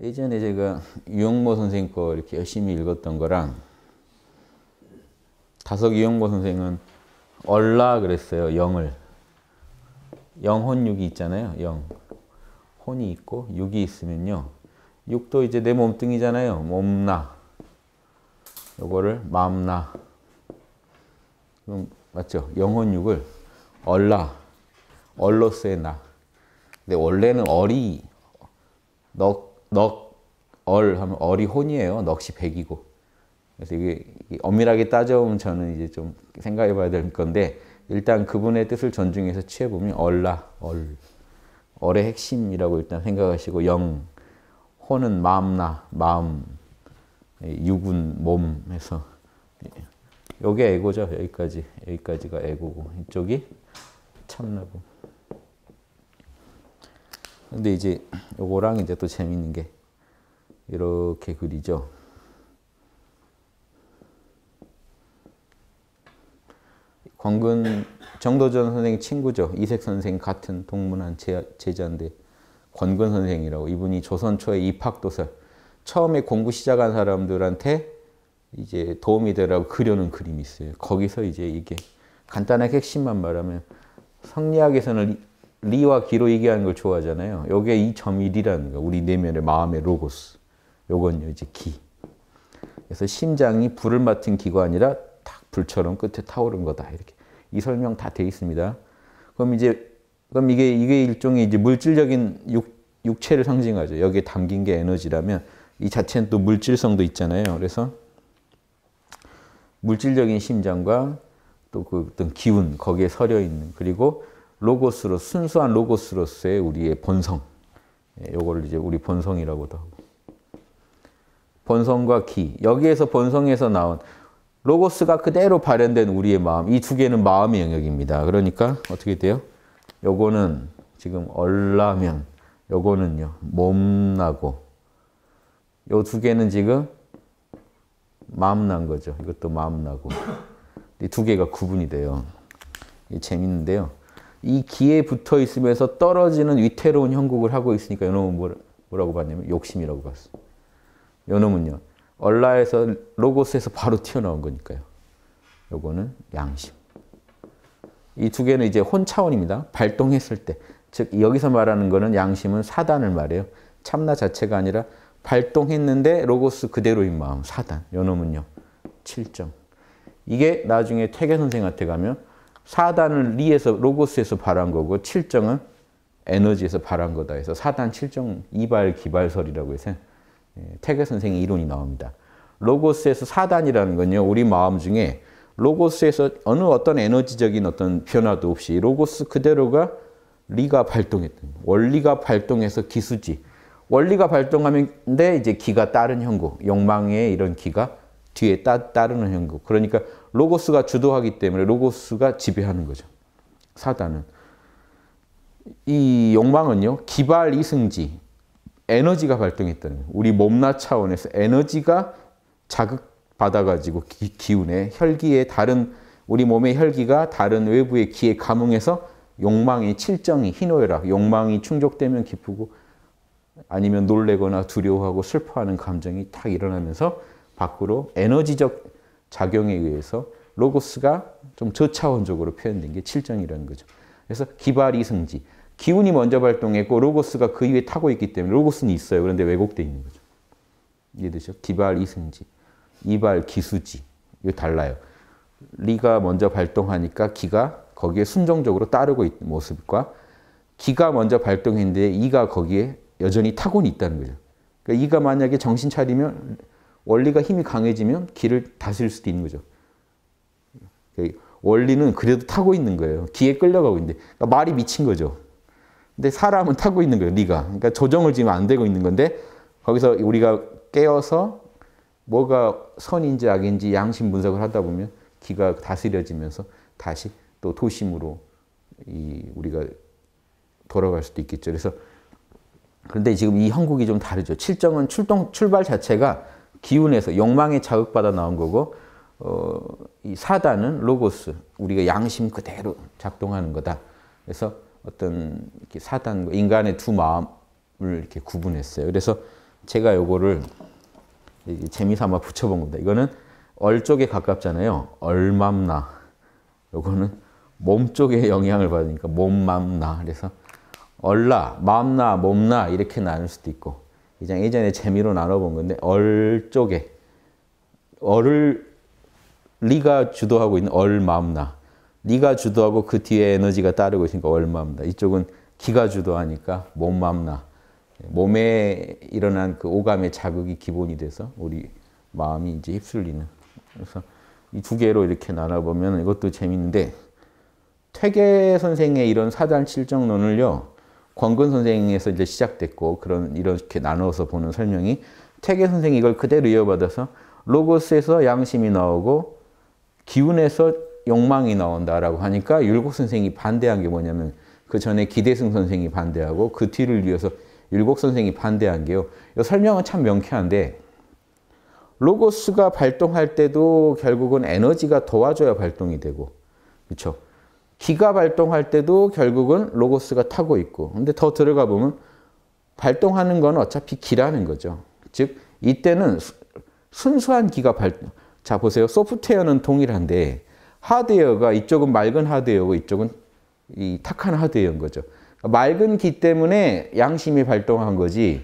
예전에 제가 유영모 선생 거 이렇게 열심히 읽었던 거랑 다석 유영모 선생은 얼라 그랬어요. 영을. 영혼육이 있잖아요. 영. 혼이 있고 육이 있으면요. 육도 이제 내 몸뚱이잖아요. 몸나. 요거를 마음나. 그럼 맞죠? 영혼육을 얼라. 얼로스의 나. 근데 원래는 얼이 얼 하면 얼이 혼이에요. 넋이 백이고. 그래서 이게 엄밀하게 따져보면 저는 이제 좀 생각해 봐야 될 건데 일단 그분의 뜻을 존중해서 취해보면 얼라, 얼의 핵심이라고 일단 생각하시고 영, 혼은 마음나, 마음, 육은 몸 해서 요게 에고죠. 여기까지가 에고고 이쪽이 참나고. 근데 이제 요거랑 이제 또 재밌는 게 이렇게 그리죠. 권근 정도전 선생 친구죠. 이색 선생 같은 동문한 제자인데 권근 선생이라고. 이분이 조선 초에 입학도설 처음에 공부 시작한 사람들한테 이제 도움이 되라고 그려놓은 그림이 있어요. 거기서 이제 이게 간단하게 핵심만 말하면 성리학에서는 리와 기로 얘기하는 걸 좋아하잖아요. 요게 2.1이라는 거. 우리 내면의 마음의 로고스. 요건요 이제 기. 그래서 심장이 불을 맡은 기관이라 딱 불처럼 끝에 타오른 거다. 이렇게 이 설명 다 돼 있습니다. 그럼 이게 일종의 이제 물질적인 육체를 상징하죠. 여기에 담긴 게 에너지라면 이 자체는 또 물질성도 있잖아요. 그래서 물질적인 심장과 또 그 어떤 기운 거기에 서려 있는 그리고 로고스로 순수한 로고스로서의 우리의 본성. 요거를 이제 우리 본성이라고도 하고. 본성과 기. 여기에서 본성에서 나온 로고스가 그대로 발현된 우리의 마음. 이 두 개는 마음의 영역입니다. 그러니까 어떻게 돼요? 요거는 지금 얼라면 요거는요. 몸나고. 요 두 개는 지금 마음난 거죠. 이것도 마음나고. 이 두 개가 구분이 돼요. 이게 재밌는데요. 이 기에 붙어 있으면서 떨어지는 위태로운 형국을 하고 있으니까 요놈은 뭐라고 봤냐면 욕심이라고 봤어요. 요놈은요. 얼라에서 로고스에서 바로 튀어나온 거니까요. 요거는 양심. 이 두 개는 이제 혼 차원입니다. 발동했을 때. 즉 여기서 말하는 거는 양심은 사단을 말해요. 참나 자체가 아니라 발동했는데 로고스 그대로인 마음. 사단. 요놈은요. 칠정. 이게 나중에 태계 선생한테 가면 사단을 리에서 로고스에서 발한 거고 칠정은 에너지에서 발한 거다 해서 사단 칠정 이발 기발설이라고 해서 태계 선생의 이론이 나옵니다. 로고스에서 사단이라는 건요. 우리 마음 중에 로고스에서 어느 어떤 에너지적인 어떤 변화도 없이 로고스 그대로가 리가 발동했던 원리가 발동해서 기수지. 원리가 발동하는데 이제 기가 따른 형국. 욕망의 이런 기가 뒤에 따르는 형국. 그러니까 로고스가 주도하기 때문에 로고스가 지배하는 거죠. 사단은. 이 욕망은요. 기발 이승지. 에너지가 발동했다는 거예요. 우리 몸나 차원에서 에너지가 자극받아가지고 기운에 혈기에 다른 우리 몸의 혈기가 다른 외부의 기에 감응해서 욕망의 칠정이 희노애락. 욕망이 충족되면 기쁘고 아니면 놀래거나 두려워하고 슬퍼하는 감정이 탁 일어나면서 밖으로 에너지적 작용에 의해서 로고스가 좀 저차원적으로 표현된 게 칠정이라는 거죠. 그래서 기발이승지. 기운이 먼저 발동했고 로고스가 그 위에 타고 있기 때문에 로고스는 있어요. 그런데 왜곡되어 있는 거죠. 이해되죠? 기발이승지. 이발 기수지. 이거 달라요. 리가 먼저 발동하니까 기가 거기에 순종적으로 따르고 있는 모습과 기가 먼저 발동했는데 이가 거기에 여전히 타고는 있다는 거죠. 그러니까 이가 만약에 정신 차리면 원리가 힘이 강해지면 기를 다스릴 수도 있는 거죠. 원리는 그래도 타고 있는 거예요. 기에 끌려가고 있는데. 그러니까 말이 미친 거죠. 근데 사람은 타고 있는 거예요. 리가. 그러니까 조정을 지금 안 되고 있는 건데 거기서 우리가 깨어서 뭐가 선인지 악인지 양심 분석을 하다 보면 기가 다스려지면서 다시 또 도심으로 우리가 돌아갈 수도 있겠죠. 그래서 그런데 지금 이 형국이 좀 다르죠. 칠정은 출발 자체가 기운에서 욕망에 자극받아 나온 거고 이 사단은 로고스, 우리가 양심 그대로 작동하는 거다. 그래서 어떤 이렇게 사단과 인간의 두 마음을 이렇게 구분했어요. 그래서 제가 요거를 재미삼아 붙여본 겁니다. 이거는 얼 쪽에 가깝잖아요. 얼맘나. 요거는 몸 쪽에 영향을 받으니까 몸맘나. 그래서 얼나, 맘나, 몸나 이렇게 나눌 수도 있고 예전에 재미로 나눠본 건데 얼 쪽에 얼을 리가 주도하고 있는 얼맘나. 리가 주도하고 그 뒤에 에너지가 따르고 있으니까 얼맘나. 이쪽은 기가 주도하니까 몸맘나. 몸에 일어난 그 오감의 자극이 기본이 돼서 우리 마음이 이제 휩쓸리는. 그래서 이 두 개로 이렇게 나눠보면 이것도 재밌는데 퇴계 선생의 이런 사단 칠정론을요, 권근 선생에서 이제 시작됐고 이렇게 나눠서 보는 설명이 퇴계 선생이 이걸 그대로 이어받아서 로고스에서 양심이 나오고 기운에서 욕망이 나온다라고 하니까 율곡 선생이 반대한 게 뭐냐면 그 전에 기대승 선생이 반대하고 그 뒤를 이어서 율곡 선생이 반대한 게요. 이 설명은 참 명쾌한데 로고스가 발동할 때도 결국은 에너지가 도와줘야 발동이 되고 그렇죠? 기가 발동할 때도 결국은 로고스가 타고 있고 근데 더 들어가 보면 발동하는 건 어차피 기라는 거죠. 즉 이때는 순수한 기가 발동. 자 보세요. 소프트웨어는 동일한데 하드웨어가 이쪽은 맑은 하드웨어고 이쪽은 이 탁한 하드웨어인 거죠. 맑은 기 때문에 양심이 발동한 거지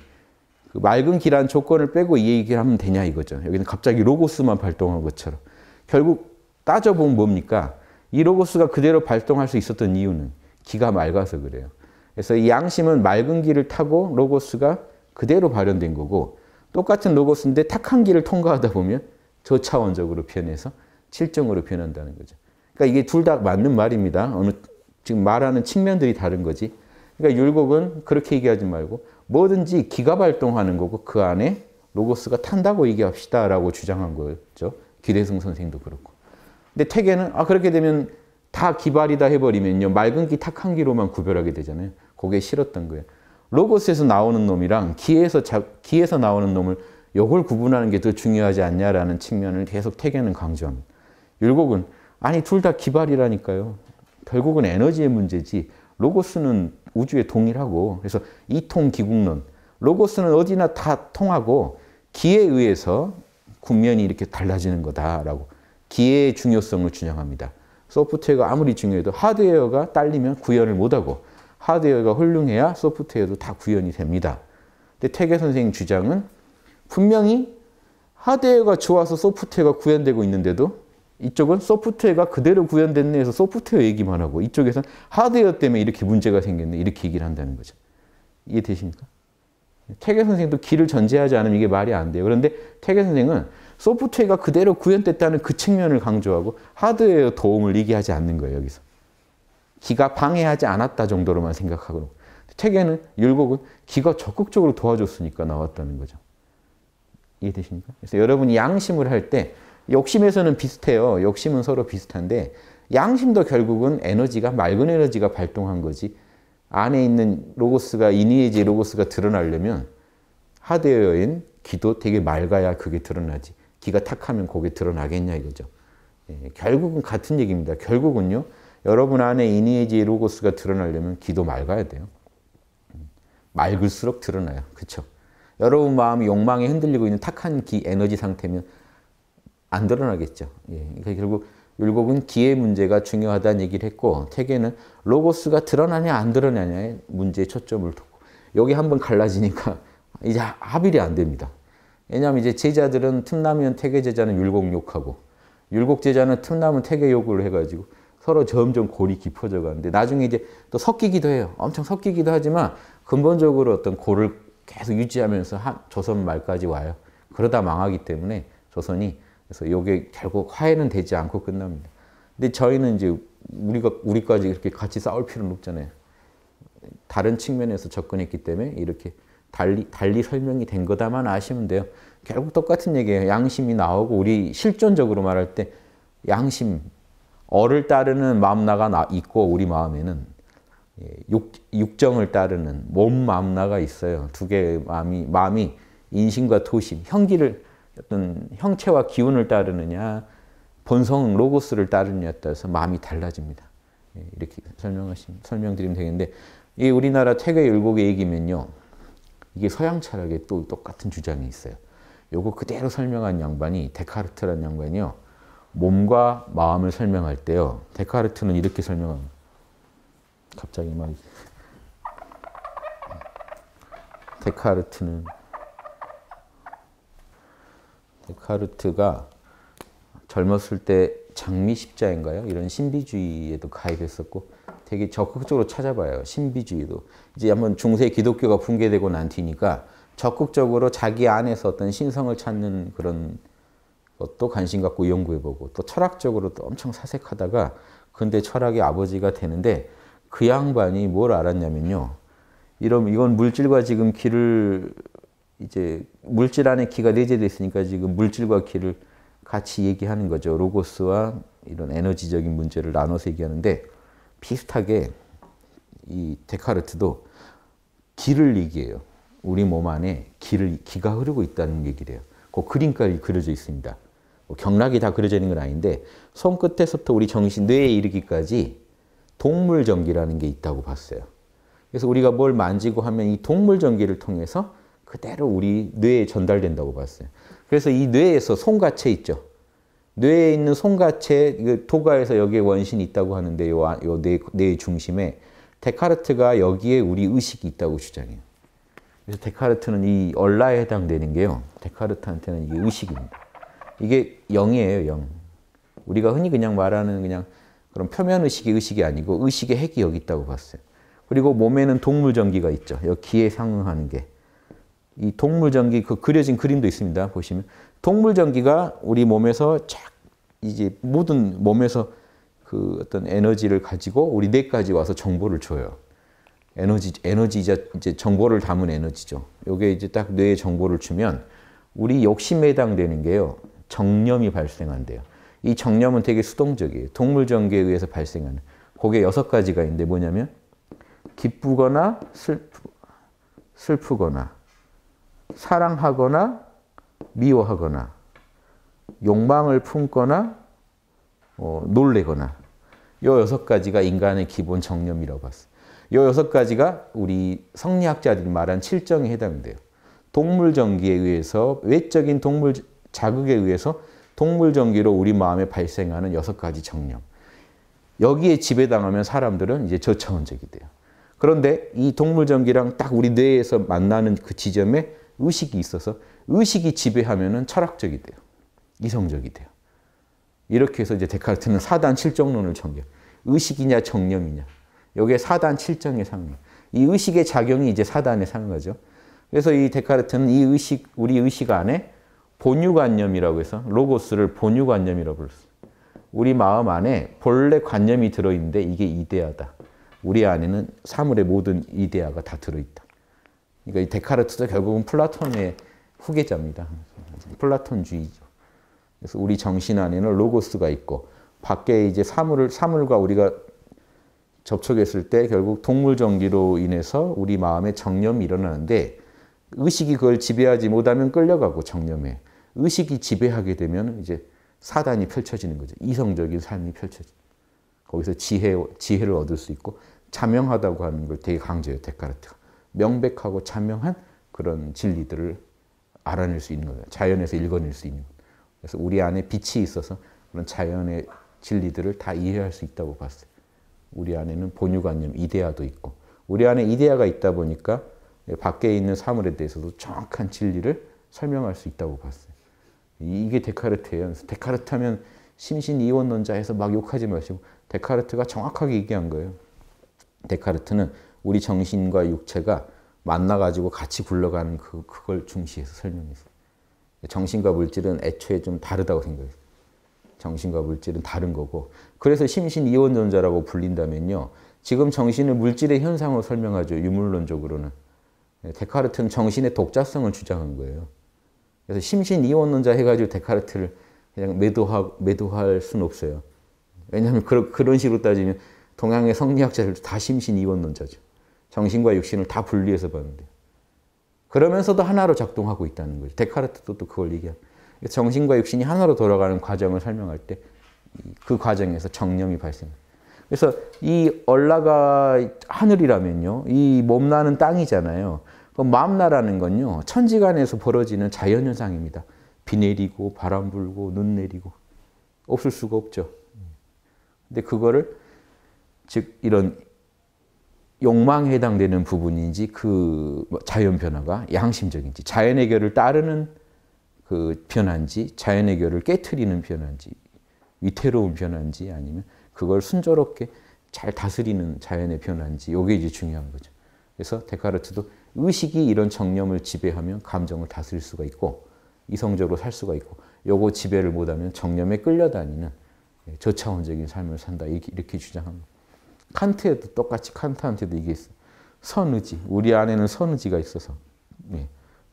그 맑은 기란 조건을 빼고 이 얘기를 하면 되냐 이거죠. 여기는 갑자기 로고스만 발동한 것처럼. 결국 따져보면 뭡니까? 이 로고스가 그대로 발동할 수 있었던 이유는 기가 맑아서 그래요. 그래서 이 양심은 맑은 기를 타고 로고스가 그대로 발현된 거고 똑같은 로고스인데 탁한 기를 통과하다 보면 저차원적으로 변해서 칠정으로 변한다는 거죠. 그러니까 이게 둘 다 맞는 말입니다. 지금 말하는 측면들이 다른 거지. 그러니까 율곡은 그렇게 얘기하지 말고 뭐든지 기가 발동하는 거고 그 안에 로고스가 탄다고 얘기합시다 라고 주장한 거죠. 기대승 선생도 그렇고. 근데 퇴계는 그렇게 되면 다 기발이다 해버리면요. 맑은 기, 탁한 기로만 구별하게 되잖아요. 그게 싫었던 거예요. 로고스에서 나오는 놈이랑 기에서 나오는 놈을 요걸 구분하는 게 더 중요하지 않냐라는 측면을 계속 퇴계는 강조합니다. 율곡은 아니 둘 다 기발이라니까요. 결국은 에너지의 문제지 로고스는 우주에 동일하고 그래서 이통기국론 로고스는 어디나 다 통하고 기에 의해서 국면이 이렇게 달라지는 거다라고 기의 중요성을 주장합니다. 소프트웨어가 아무리 중요해도 하드웨어가 딸리면 구현을 못하고 하드웨어가 훌륭해야 소프트웨어도 다 구현이 됩니다. 근데 퇴계 선생님 주장은 분명히 하드웨어가 좋아서 소프트웨어가 구현되고 있는데도 이쪽은 소프트웨어가 그대로 구현됐네 해서 소프트웨어 얘기만 하고 이쪽에서는 하드웨어 때문에 이렇게 문제가 생겼네 이렇게 얘기를 한다는 거죠. 이해되십니까? 퇴계 선생도 기를 전제하지 않으면 이게 말이 안 돼요. 그런데 퇴계 선생은 소프트웨어가 그대로 구현됐다는 그 측면을 강조하고 하드웨어 도움을 얘기하지 않는 거예요. 여기서. 기가 방해하지 않았다 정도로만 생각하고 퇴계는 율곡은 기가 적극적으로 도와줬으니까 나왔다는 거죠. 이해되십니까? 그래서 여러분이 양심을 할 때 욕심에서는 비슷해요. 욕심은 서로 비슷한데 양심도 결국은 에너지가 맑은 에너지가 발동한 거지 안에 있는 로고스가 이니에지 로고스가 드러나려면 하드웨어인 기도 되게 맑아야 그게 드러나지. 기가 탁하면 그게 드러나겠냐 이거죠. 결국은 같은 얘기입니다. 결국은요. 여러분 안에 이니에지 로고스가 드러나려면 기도 맑아야 돼요. 맑을수록 드러나요. 그렇죠? 여러분 마음이 욕망에 흔들리고 있는 탁한 기 에너지 상태면 안 드러나겠죠. 그러니까 결국 율곡은 기의 문제가 중요하다는 얘기를 했고 퇴계는 로고스가 드러나냐 안 드러나냐의 문제에 초점을 두고 여기 한번 갈라지니까 이제 합일이 안 됩니다. 왜냐하면 이제 제자들은 틈나면 퇴계 제자는 율곡 욕하고 율곡 제자는 틈나면 퇴계 욕을 해가지고 서로 점점 골이 깊어져 가는데 나중에 이제 또 섞이기도 해요. 엄청 섞이기도 하지만 근본적으로 어떤 골을 계속 유지하면서 조선 말까지 와요. 그러다 망하기 때문에 조선이 그래서 이게 결국 화해는 되지 않고 끝납니다. 근데 저희는 이제 우리까지 이렇게 같이 싸울 필요는 없잖아요. 다른 측면에서 접근했기 때문에 이렇게 달리 설명이 된 거다만 아시면 돼요. 결국 똑같은 얘기예요. 양심이 나오고 우리 실존적으로 말할 때 양심, 어를 따르는 마음나가 있고 우리 마음에는 육정을 따르는 몸 마음나가 있어요. 두 개의 마음이 인심과 토심, 어떤 형체와 기운을 따르느냐 본성 로고스를 따르느냐에 따라서 마음이 달라집니다. 이렇게 설명드리면 되겠는데 이 우리나라 퇴계 율곡의 얘기면요. 이게 서양 철학에 또 똑같은 주장이 있어요. 요거 그대로 설명한 양반이 데카르트라는 양반이요. 몸과 마음을 설명할 때요. 데카르트는 이렇게 설명합니다. 갑자기 막 데카르트가 젊었을 때 장미십자인가요? 이런 신비주의에도 가입했었고 되게 적극적으로 찾아봐요. 신비주의도. 이제 한번 중세 기독교가 붕괴되고 난 뒤니까 적극적으로 자기 안에서 어떤 신성을 찾는 그런 것도 관심 갖고 연구해보고 또 철학적으로도 엄청 사색하다가 근대 철학의 아버지가 되는데 그 양반이 뭘 알았냐면요. 이건 물질과 지금 기를 이제 물질 안에 기가 내재되어 있으니까 지금 물질과 기를 같이 얘기하는 거죠. 로고스와 이런 에너지적인 문제를 나눠서 얘기하는데 비슷하게 이 데카르트도 기를 얘기해요. 우리 몸 안에 기가 흐르고 있다는 얘기를 해요. 그 그림까지 그려져 있습니다. 뭐 경락이 다 그려져 있는 건 아닌데 손끝에서부터 우리 정신, 뇌에 이르기까지 동물전기라는 게 있다고 봤어요. 그래서 우리가 뭘 만지고 하면 이 동물전기를 통해서 그대로 우리 뇌에 전달된다고 봤어요. 그래서 이 뇌에서 송가체 있죠. 뇌에 있는 송가체, 토가에서 여기에 원신이 있다고 하는데 요 뇌의 중심에 데카르트가 여기에 우리 의식이 있다고 주장해요. 그래서 데카르트는 이 얼라에 해당되는 게요. 데카르트한테는 이게 의식입니다. 이게 영이에요, 영. 우리가 흔히 그냥 말하는 그냥 그런 표면 의식이 아니고 의식의 핵이 여기 있다고 봤어요. 그리고 몸에는 동물전기가 있죠. 여기 기에 상응하는 게. 이 동물전기 그 그려진 그림도 있습니다. 보시면 동물전기가 우리 몸에서 쫙 이제 모든 몸에서 그 어떤 에너지를 가지고 우리 뇌까지 와서 정보를 줘요. 에너지이자 이제 정보를 담은 에너지죠. 요게 이제 딱 뇌에 정보를 주면 우리 욕심에 해당되는 게요. 정념이 발생한대요. 이 정념은 되게 수동적이에요. 동물전기에 의해서 발생하는. 그게 6가지가 있는데 뭐냐면 기쁘거나 슬프거나 사랑하거나 미워하거나 욕망을 품거나 놀래거나 이 6가지가 인간의 기본 정념이라고 봤어요. 이 6가지가 우리 성리학자들이 말한 7정에 해당돼요. 동물전기에 의해서 외적인 동물 자극에 의해서 동물전기로 우리 마음에 발생하는 6가지 정념. 여기에 지배당하면 사람들은 이제 저차원적이 돼요. 그런데 이 동물전기랑 딱 우리 뇌에서 만나는 그 지점에 의식이 있어서 의식이 지배하면은 철학적이 돼요. 이성적이 돼요. 이렇게 해서 이제 데카르트는 4단 7정론을 전개해요. 의식이냐 정념이냐. 여기에 4단 7정에 상응해요. 이 의식의 작용이 이제 4단에 상응하죠. 그래서 이 데카르트는 이 의식, 우리 의식 안에 본유관념이라고 해서 로고스를 본유관념이라고 불렀어요. 우리 마음 안에 본래 관념이 들어있는데 이게 이데아다. 우리 안에는 사물의 모든 이데아가 다 들어있다. 그러니까 이 데카르트도 결국은 플라톤의 후계자입니다. 플라톤주의죠. 그래서 우리 정신 안에는 로고스가 있고 밖에 이제 사물과 우리가 접촉했을 때 결국 동물전기로 인해서 우리 마음에 정념이 일어나는데 의식이 그걸 지배하지 못하면 끌려가고 정념에 의식이 지배하게 되면 이제 4단이 펼쳐지는 거죠. 이성적인 삶이 펼쳐져. 거기서 지혜를 얻을 수 있고 자명하다고 하는 걸 되게 강조해요. 데카르트가. 명백하고 자명한 그런 진리들을 알아낼 수 있는 거예요. 자연에서 읽어낼 수 있는 거예요. 그래서 우리 안에 빛이 있어서 그런 자연의 진리들을 다 이해할 수 있다고 봤어요. 우리 안에는 본유관념, 이데아도 있고 우리 안에 이데아가 있다 보니까 밖에 있는 사물에 대해서도 정확한 진리를 설명할 수 있다고 봤어요. 이게 데카르트예요. 그래서 데카르트 하면 심신이원론자 해서 막 욕하지 마시고 데카르트가 정확하게 얘기한 거예요. 데카르트는 우리 정신과 육체가 만나가지고 같이 굴러가는 그걸 중시해서 설명했어요. 정신과 물질은 애초에 좀 다르다고 생각해요. 정신과 물질은 다른 거고 그래서 심신이원론자라고 불린다면요. 지금 정신을 물질의 현상으로 설명하죠. 유물론적으로는. 데카르트는 정신의 독자성을 주장한 거예요. 그래서 심신이원론자 해가지고 데카르트를 그냥 매도할 수는 없어요. 왜냐하면 그런 식으로 따지면 동양의 성리학자들도 다 심신이원론자죠. 정신과 육신을 다 분리해서 봤는데 그러면서도 하나로 작동하고 있다는 거죠. 데카르트도 또 그걸 얘기해요. 정신과 육신이 하나로 돌아가는 과정을 설명할 때 그 과정에서 정념이 발생해요. 그래서 이 얼라가 하늘이라면요. 이 몸나는 땅이잖아요. 그 마음나라는 건요, 천지간에서 벌어지는 자연현상입니다. 비 내리고 바람 불고 눈 내리고 없을 수가 없죠. 근데 그거를 즉 이런 욕망에 해당되는 부분인지 그 자연 변화가 양심적인지 자연의 결을 따르는 그 변화인지 자연의 결을 깨트리는 변화인지 위태로운 변화인지 아니면 그걸 순조롭게 잘 다스리는 자연의 변화인지 이게 이제 중요한 거죠. 그래서 데카르트도 의식이 이런 정념을 지배하면 감정을 다스릴 수가 있고 이성적으로 살 수가 있고 요거 지배를 못하면 정념에 끌려다니는 저차원적인 삶을 산다 이렇게 주장합니다. 칸트에도 똑같이 칸트한테도 이게 있어요. 선의지, 우리 안에는 선의지가 있어서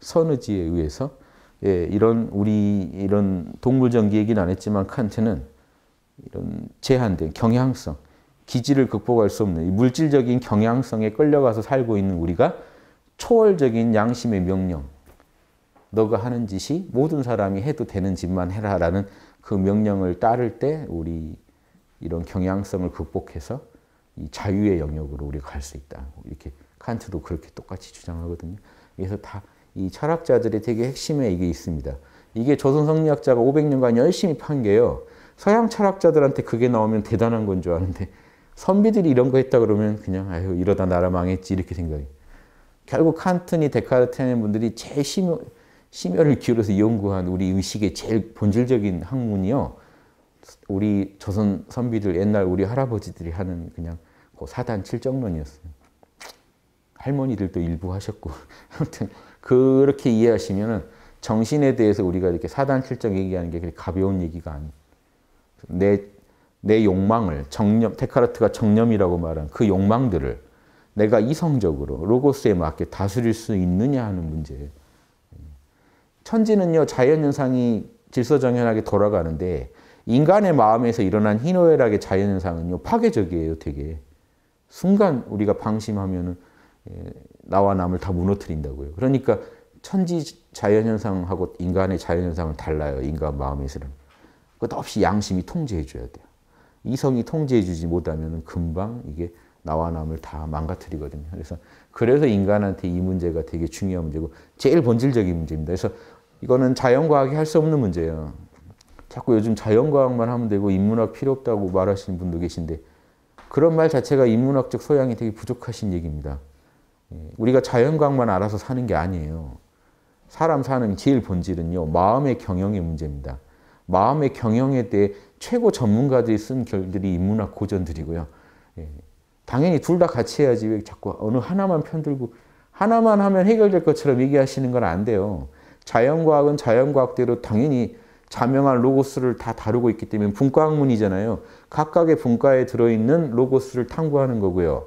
선의지에 의해서 이런 동물전기 얘기는 안 했지만 칸트는 이런 제한된 경향성, 기질을 극복할 수 없는 이 물질적인 경향성에 끌려가서 살고 있는 우리가 초월적인 양심의 명령, 너가 하는 짓이 모든 사람이 해도 되는 짓만 해라라는 그 명령을 따를 때 우리 이런 경향성을 극복해서 이 자유의 영역으로 우리가 갈 수 있다. 이렇게 칸트도 그렇게 똑같이 주장하거든요. 그래서 다 이 철학자들의 되게 핵심에 이게 있습니다. 이게 조선 성리학자가 500년간 열심히 판 게요. 서양 철학자들한테 그게 나오면 대단한 건 줄 아는데 선비들이 이런 거 했다 그러면 그냥 아유 이러다 나라 망했지 이렇게 생각해요. 결국 칸트니 데카르트니 분들이 제일 심혈을 기울여서 연구한 우리 의식의 제일 본질적인 학문이요. 우리 조선 선비들 옛날 우리 할아버지들이 하는 그냥 그 사단 칠정론이었어요. 할머니들도 일부 하셨고 아무튼 그렇게 이해하시면은 정신에 대해서 우리가 이렇게 사단 칠정 얘기하는 게 그렇게 가벼운 얘기가 아니에요. 내 욕망을 정념 데카르트가 정념이라고 말한 그 욕망들을 내가 이성적으로 로고스에 맞게 다스릴 수 있느냐 하는 문제예요. 천지는요 자연현상이 질서정연하게 돌아가는데 인간의 마음에서 일어난 희노애락의 자연현상은요 파괴적이에요. 되게 순간 우리가 방심하면은 나와 남을 다 무너뜨린다고요. 그러니까 천지 자연현상하고 인간의 자연현상은 달라요. 인간 마음에서는 끝없이 양심이 통제해 줘야 돼요. 이성이 통제해 주지 못하면 금방 이게 나와 남을 다 망가뜨리거든요. 그래서 인간한테 이 문제가 되게 중요한 문제고 제일 본질적인 문제입니다. 그래서 이거는 자연과학이 할 수 없는 문제예요. 자꾸 요즘 자연과학만 하면 되고 인문학 필요 없다고 말하시는 분도 계신데 그런 말 자체가 인문학적 소양이 되게 부족하신 얘기입니다. 우리가 자연과학만 알아서 사는 게 아니에요. 사람 사는 제일 본질은요. 마음의 경영의 문제입니다. 마음의 경영에 대해 최고 전문가들이 쓴 글들이 인문학 고전들이고요. 당연히 둘 다 같이 해야지 왜 자꾸 어느 하나만 편들고 하나만 하면 해결될 것처럼 얘기하시는 건 안 돼요. 자연과학은 자연과학대로 당연히 자명한 로고스를 다 다루고 있기 때문에 분과학문이잖아요. 각각의 분과에 들어있는 로고스를 탐구하는 거고요.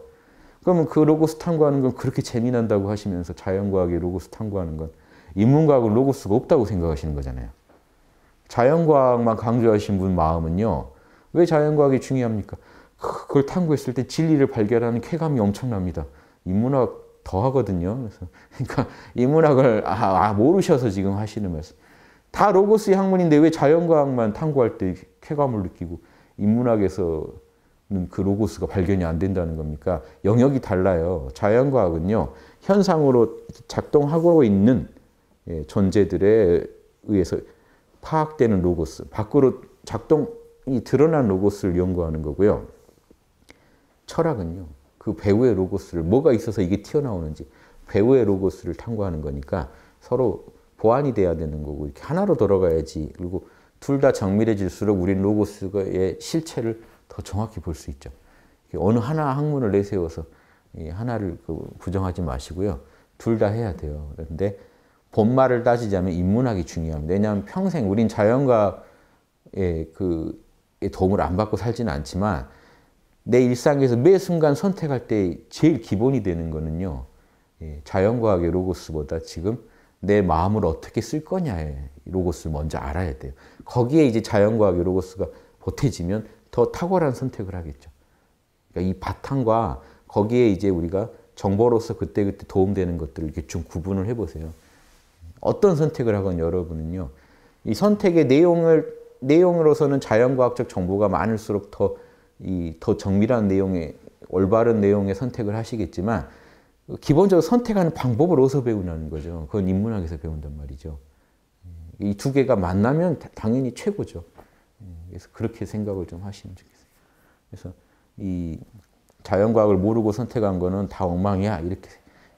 그러면 그 로고스 탐구하는 건 그렇게 재미난다고 하시면서 자연과학의 로고스 탐구하는 건 인문과학은 로고스가 없다고 생각하시는 거잖아요. 자연과학만 강조하신 분 마음은요. 왜 자연과학이 중요합니까? 그걸 탐구했을 때 진리를 발견하는 쾌감이 엄청납니다. 인문학 더 하거든요. 그러니까 인문학을 모르셔서 지금 하시는 말씀. 다 로고스의 학문인데 왜 자연과학만 탐구할 때 쾌감을 느끼고 인문학에서는 그 로고스가 발견이 안 된다는 겁니까? 영역이 달라요. 자연과학은요. 현상으로 작동하고 있는 존재들에 의해서 파악되는 로고스, 밖으로 작동이 드러난 로고스를 연구하는 거고요. 철학은요. 그 배우의 로고스를 뭐가 있어서 이게 튀어나오는지 배우의 로고스를 탐구하는 거니까 서로 보완이 돼야 되는 거고 이렇게 하나로 돌아가야지. 그리고 둘 다 정밀해질수록 우린 로고스의 실체를 더 정확히 볼 수 있죠. 어느 하나 학문을 내세워서 하나를 부정하지 마시고요. 둘 다 해야 돼요. 그런데 본말을 따지자면 인문학이 중요합니다. 왜냐하면 평생 우린 자연과학의 도움을 안 받고 살지는 않지만 내 일상에서 매 순간 선택할 때 제일 기본이 되는 거는요. 자연과학의 로고스보다 지금 내 마음을 어떻게 쓸 거냐의 로고스를 먼저 알아야 돼요. 거기에 이제 자연과학의 로고스가 보태지면 더 탁월한 선택을 하겠죠. 그러니까 이 바탕과 거기에 이제 우리가 정보로서 그때그때 도움되는 것들을 이렇게 좀 구분을 해보세요. 어떤 선택을 하건 여러분은요. 이 선택의 내용으로서는 자연과학적 정보가 많을수록 더 정밀한 내용의 올바른 내용의 선택을 하시겠지만 기본적으로 선택하는 방법을 어디서 배우냐는 거죠. 그건 인문학에서 배운단 말이죠. 이 두 개가 만나면 당연히 최고죠. 그래서 그렇게 생각을 좀 하시면 좋겠어요. 그래서 이 자연과학을 모르고 선택한 거는 다 엉망이야.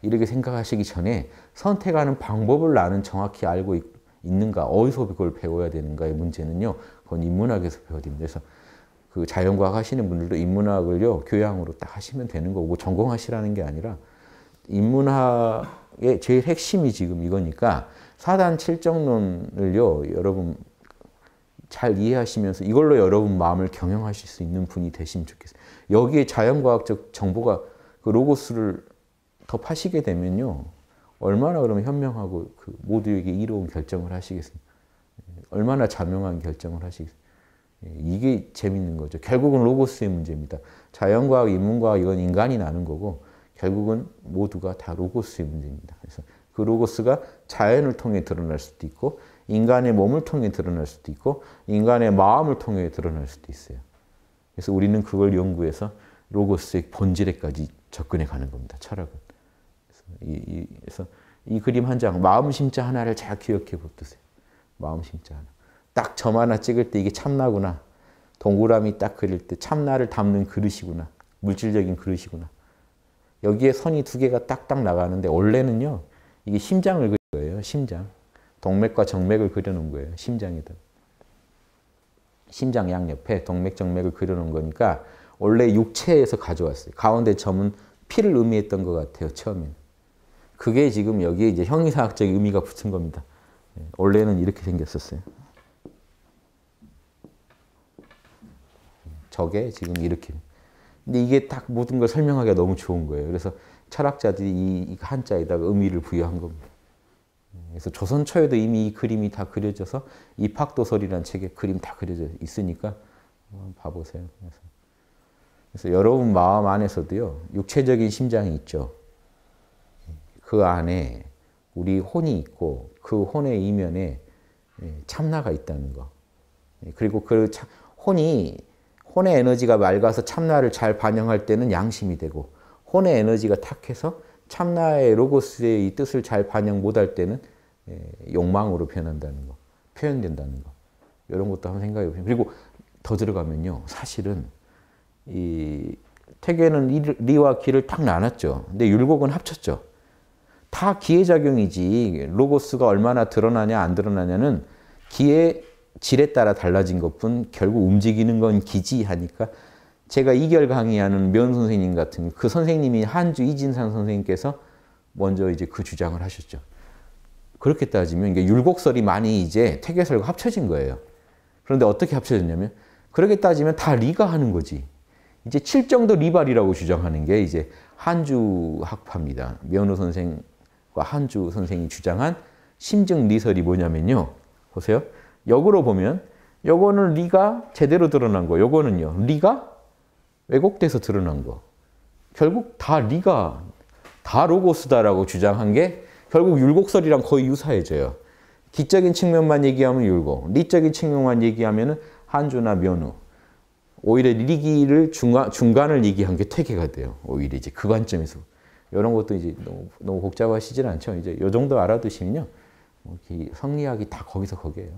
이렇게 생각하시기 전에 선택하는 방법을 나는 정확히 알고 있는가, 어디서 그걸 배워야 되는가의 문제는요, 그건 인문학에서 배워야 됩니다. 그래서 그 자연과학 하시는 분들도 인문학을요, 교양으로 딱 하시면 되는 거고, 전공하시라는 게 아니라, 인문학의 제일 핵심이 지금 이거니까, 사단 칠정론을요, 여러분 잘 이해하시면서 이걸로 여러분 마음을 경영하실 수 있는 분이 되시면 좋겠어요. 여기에 자연과학적 정보가 그 로고스를 더 파시게 되면요, 얼마나 그러면 현명하고 그 모두에게 이로운 결정을 하시겠습니까? 얼마나 자명한 결정을 하시겠습니까? 이게 재밌는 거죠. 결국은 로고스의 문제입니다. 자연과학, 인문과학 이건 인간이 나는 거고 결국은 모두가 다 로고스의 문제입니다. 그래서 그 로고스가 자연을 통해 드러날 수도 있고 인간의 몸을 통해 드러날 수도 있고 인간의 마음을 통해 드러날 수도 있어요. 그래서 우리는 그걸 연구해서 로고스의 본질에까지 접근해 가는 겁니다. 철학은. 그래서 이 그림 한 장, 마음 심자 하나를 잘 기억해 보세요. 마음 심자 하나. 딱 점 하나 찍을 때 이게 참나구나. 동그라미 딱 그릴 때 참나를 담는 그릇이구나. 물질적인 그릇이구나. 여기에 선이 두 개가 딱딱 나가는데 원래는요. 이게 심장을 그린 거예요. 심장. 동맥과 정맥을 그려놓은 거예요. 심장에다. 심장 양옆에 동맥, 정맥을 그려놓은 거니까 원래 육체에서 가져왔어요. 가운데 점은 피를 의미했던 것 같아요. 처음에는. 그게 지금 여기에 이제 형이상학적 의미가 붙은 겁니다. 원래는 이렇게 생겼었어요. 저게 지금 이렇게. 근데 이게 딱 모든 걸 설명하기가 너무 좋은 거예요. 그래서 철학자들이 이 한자에다가 의미를 부여한 겁니다. 그래서 조선 초에도 이미 이 그림이 다 그려져서 입학도설이라는 책에 그림 다 그려져 있으니까 한번 봐보세요. 그래서 여러분 마음 안에서도요, 육체적인 심장이 있죠. 그 안에 우리 혼이 있고 그 혼의 이면에 참나가 있다는 거. 그리고 그 혼의 에너지가 맑아서 참나를 잘 반영할 때는 양심이 되고 혼의 에너지가 탁해서 참나의 로고스의 이 뜻을 잘 반영 못할 때는 욕망으로 변한다는 거, 표현된다는 거. 이런 것도 한번 생각해 보세요. 그리고 더 들어가면요. 사실은 이 태계는 리와 기를 딱 나눴죠. 근데 율곡은 합쳤죠. 다 기의 작용이지 로고스가 얼마나 드러나냐 안 드러나냐는 기의 질에 따라 달라진 것뿐 결국 움직이는 건 기지 하니까 제가 이결 강의하는 면 선생님 같은 그 선생님이 한주 이진상 선생님께서 먼저 이제 그 주장을 하셨죠. 그렇게 따지면 이게 율곡설이 많이 이제 태계설과 합쳐진 거예요. 그런데 어떻게 합쳐졌냐면 그렇게 따지면 다 리가 하는 거지. 이제 칠정도 리발이라고 주장하는 게 이제 한주 학파입니다. 면호 선생과 한주 선생이 주장한 심증 리설이 뭐냐면요. 보세요. 역으로 보면 요거는 리가 제대로 드러난 거. 요거는요. 리가 왜곡돼서 드러난 거. 결국 다 리가 다 로고스다라고 주장한 게 결국 율곡설이랑 거의 유사해져요. 기적인 측면만 얘기하면 율곡, 리적인 측면만 얘기하면 한주나 면후. 오히려 리기를 중간을 얘기한 게 퇴계가 돼요. 오히려 이제 그 관점에서. 이런 것도 이제 너무 복잡하시진 않죠. 이제 요 정도 알아두시면요. 성리학이 다 거기에요.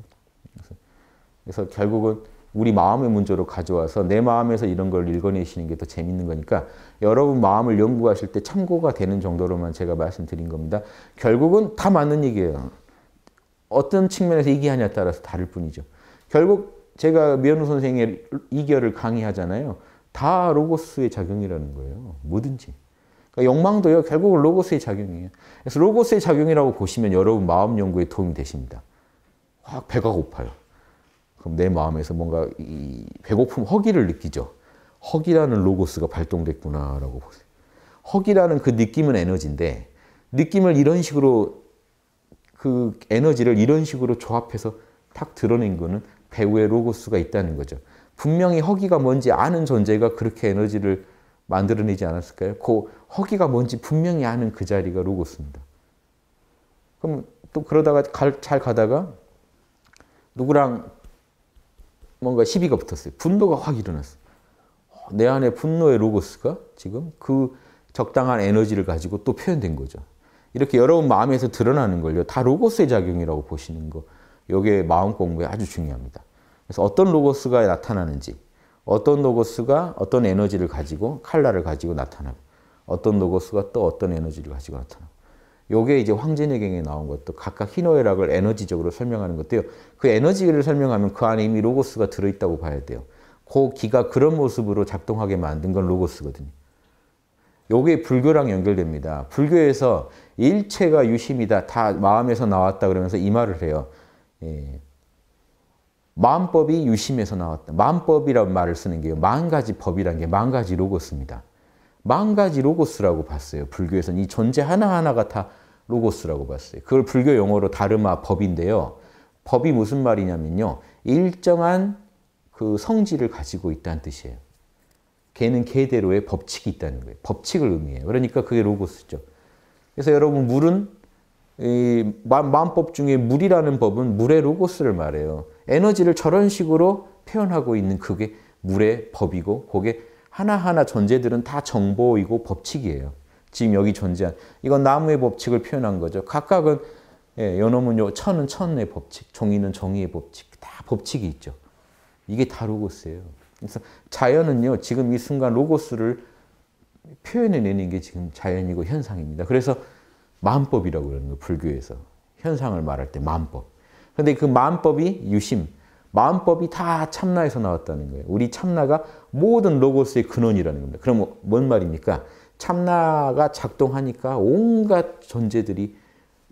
그래서 결국은 우리 마음의 문제로 가져와서 내 마음에서 이런 걸 읽어내시는 게 더 재밌는 거니까 여러분 마음을 연구하실 때 참고가 되는 정도로만 제가 말씀드린 겁니다. 결국은 다 맞는 얘기예요. 어떤 측면에서 얘기하냐에 따라서 다를 뿐이죠. 결국 제가 면후 선생의 이결을 강의하잖아요. 다 로고스의 작용이라는 거예요. 뭐든지. 그러니까 욕망도요. 결국은 로고스의 작용이에요. 그래서 로고스의 작용이라고 보시면 여러분 마음 연구에 도움이 되십니다. 확 배가 고파요. 그럼 내 마음에서 뭔가 이 배고픔, 허기를 느끼죠. 허기라는 로고스가 발동됐구나라고 보세요. 허기라는 그 느낌은 에너지인데 느낌을 이런 식으로 그 에너지를 이런 식으로 조합해서 탁 드러낸 거는 배우의 로고스가 있다는 거죠. 분명히 허기가 뭔지 아는 존재가 그렇게 에너지를 만들어내지 않았을까요? 그 허기가 뭔지 분명히 아는 그 자리가 로고스입니다. 그럼 또 그러다가 잘 가다가 누구랑 뭔가 시비가 붙었어요. 분노가 확 일어났어요. 내 안에 분노의 로고스가 지금 그 적당한 에너지를 가지고 또 표현된 거죠. 이렇게 여러분 마음에서 드러나는 걸요. 다 로고스의 작용이라고 보시는 거. 이게 마음 공부에 아주 중요합니다. 그래서 어떤 로고스가 나타나는지, 어떤 로고스가 어떤 에너지를 가지고 칼라를 가지고 나타나고, 어떤 로고스가 또 어떤 에너지를 가지고 나타나고. 이게 이제 황진의경에 나온 것도 각각 희노애락을 에너지적으로 설명하는 것도요. 그 에너지를 설명하면 그 안에 이미 로고스가 들어있다고 봐야 돼요. 그 기가 그런 모습으로 작동하게 만든 건 로고스거든요. 요게 불교랑 연결됩니다. 불교에서 일체가 유심이다. 다 마음에서 나왔다 그러면서 이 말을 해요. 예. 마음법이 유심에서 나왔다. 마음법이라는 말을 쓰는 게요. 10가지 법이라는 게 10가지 로고스입니다. 10가지 로고스라고 봤어요. 불교에서는 이 존재 하나하나가 다 로고스라고 봤어요. 그걸 불교 용어로 다르마 법인데요. 법이 무슨 말이냐면요. 일정한 그 성질을 가지고 있다는 뜻이에요. 걔는 걔대로의 법칙이 있다는 거예요. 법칙을 의미해요. 그러니까 그게 로고스죠. 그래서 여러분 물은 이 마음법 중에 물이라는 법은 물의 로고스를 말해요. 에너지를 저런 식으로 표현하고 있는 그게 물의 법이고 그게 하나하나 존재들은 다 정보이고 법칙이에요. 지금 여기 존재한 이건 나무의 법칙을 표현한 거죠. 각각은 요놈은 천은 천의 법칙, 종이는 종이의 법칙 다 법칙이 있죠. 이게 다 로고스예요. 그래서 자연은요, 지금 이 순간 로고스를 표현해내는 게 지금 자연이고 현상입니다. 그래서 마음법이라고 그러는 거예요, 불교에서. 현상을 말할 때 마음법. 그런데 그 마음법이 유심, 마음법이 다 참나에서 나왔다는 거예요. 우리 참나가 모든 로고스의 근원이라는 겁니다. 그럼 뭔 말입니까? 참나가 작동하니까 온갖 존재들이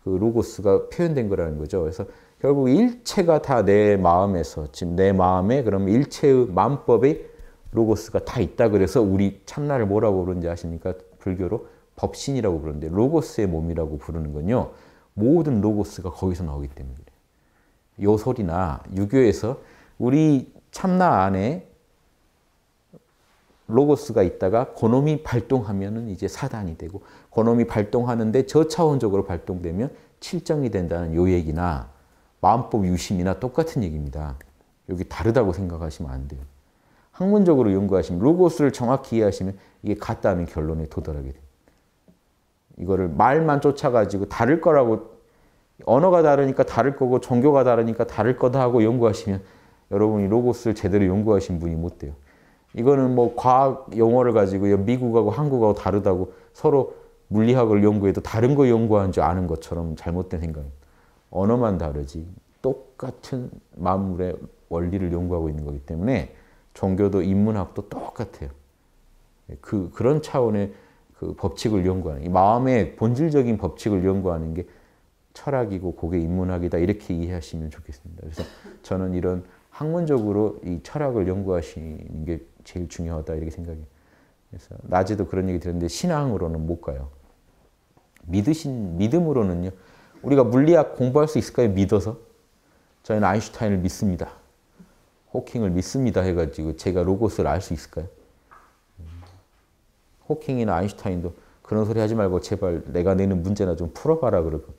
그 로고스가 표현된 거라는 거죠. 그래서 결국 일체가 다 내 마음에서, 지금 내 마음에 그럼 일체의 마음법의 로고스가 다 있다. 그래서 우리 참나를 뭐라고 부르는지 아십니까? 불교로 법신이라고 부르는데 로고스의 몸이라고 부르는 건요. 모든 로고스가 거기서 나오기 때문에 그래요. 요 소리나 유교에서 우리 참나 안에 로고스가 있다가 그놈이 발동하면은 이제 사단이 되고 그놈이 발동하는데 저차원적으로 발동되면 칠정이 된다는 요 얘기나 마음법 유심이나 똑같은 얘기입니다. 여기 다르다고 생각하시면 안 돼요. 학문적으로 연구하시면 로고스를 정확히 이해하시면 이게 같다는 결론에 도달하게 돼요. 이거를 말만 쫓아가지고 다를 거라고 언어가 다르니까 다를 거고 종교가 다르니까 다를 거다 하고 연구하시면 여러분이 로고스를 제대로 연구하신 분이 못 돼요. 이거는 뭐 과학 용어를 가지고 미국하고 한국하고 다르다고 서로 물리학을 연구해도 다른 거 연구한 줄 아는 것처럼 잘못된 생각입니다. 언어만 다르지 똑같은 만물의 원리를 연구하고 있는 거기 때문에 종교도 인문학도 똑같아요. 그런 차원의 그 법칙을 연구하는, 이 마음의 본질적인 법칙을 연구하는 게 철학이고 그게 인문학이다 이렇게 이해하시면 좋겠습니다. 그래서 저는 이런 학문적으로 이 철학을 연구하시는 게 제일 중요하다 이렇게 생각해요. 그래서 낮에도 그런 얘기 들었는데 신앙으로는 못 가요. 믿음으로는요. 우리가 물리학 공부할 수 있을까요? 믿어서? 저희는 아인슈타인을 믿습니다. 호킹을 믿습니다 해가지고 제가 로고스를 알 수 있을까요? 호킹이나 아인슈타인도 그런 소리 하지 말고 제발 내가 내는 문제나 좀 풀어봐라 그러고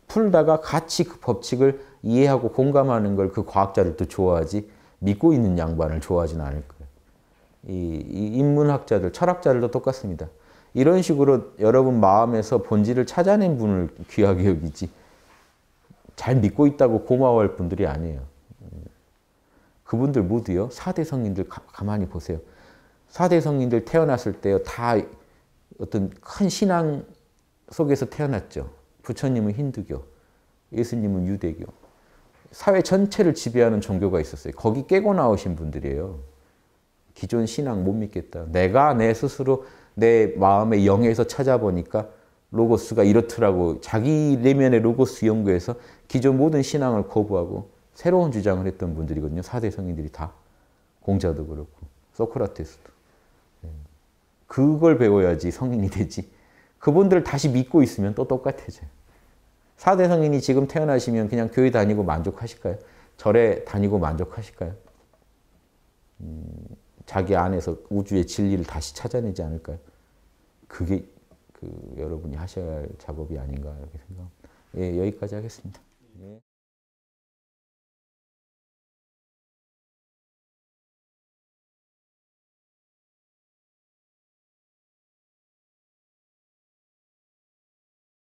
풀다가 같이 그 법칙을 이해하고 공감하는 걸 그 과학자들도 좋아하지 믿고 있는 양반을 좋아하지는 않을 거예요. 이 인문학자들, 철학자들도 똑같습니다. 이런 식으로 여러분 마음에서 본질을 찾아낸 분을 귀하게 여기지 잘 믿고 있다고 고마워할 분들이 아니에요. 그분들 모두요. 4대 성인들 가만히 보세요. 4대 성인들 태어났을 때요. 다 어떤 큰 신앙 속에서 태어났죠. 부처님은 힌두교, 예수님은 유대교. 사회 전체를 지배하는 종교가 있었어요. 거기 깨고 나오신 분들이에요. 기존 신앙 못 믿겠다. 내가 내 스스로 내 마음의 영에서 찾아보니까 로고스가 이렇더라고. 자기 내면의 로고스 연구에서 기존 모든 신앙을 거부하고 새로운 주장을 했던 분들이거든요. 4대 성인들이 다. 공자도 그렇고 소크라테스도. 그걸 배워야지 성인이 되지. 그분들을 다시 믿고 있으면 또 똑같아져요. 4대 성인이 지금 태어나시면 그냥 교회 다니고 만족하실까요? 절에 다니고 만족하실까요? 자기 안에서 우주의 진리를 다시 찾아내지 않을까요? 그게 여러분이 하셔야 할 작업이 아닌가 이렇게 생각합니다. 예, 여기까지 하겠습니다. 예.